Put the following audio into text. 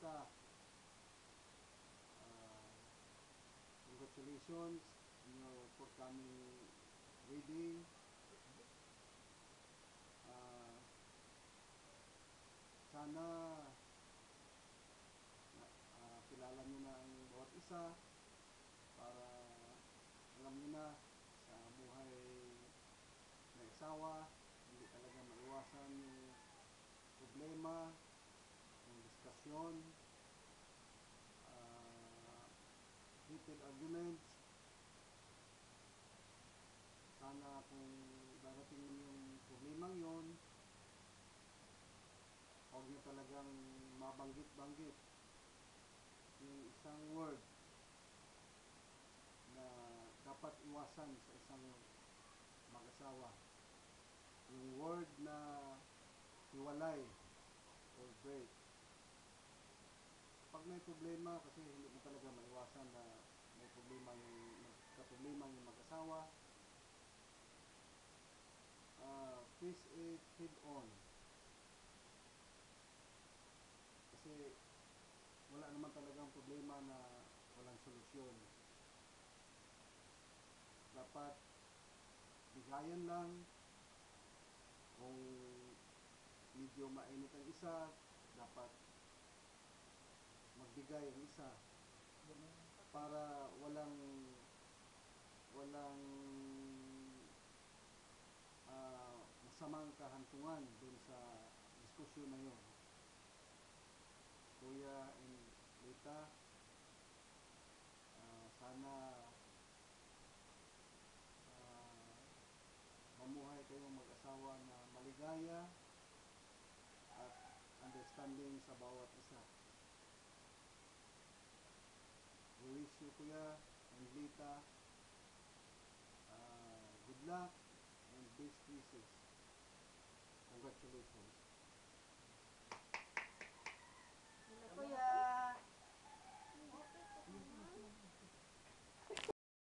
Lita. Congratulations on your forthcoming wedding. Sana kilala nyo na ang bawat isa para alam nyo na sa buhay ng asawa, hindi talaga maiwasan yung problema, yung diskusyon, heated arguments. Sana kung darating yung problemang yon, huwag nyo talagang mabanggit-banggit yung isang word na dapat iwasan sa isang mag-asawa. Yung word na hiwalay or break. Pag may problema, kasi hindi mo talaga maiwasan na may problema yung mag-asawa, face it head on. Kasi wala naman talagang problema na walang solusyon. Dapat bigayan lang. Kung medyo mainit ang isa, dapat magbigay ang isa para walang masamang kahantungan dun sa diskusyon na yun. Kuya and Lita, sana mamuhay kayong mag-asawa na maligaya at understanding sa bawat isa. We wish you, Kuya and Lita, good luck and best wishes. Congratulations.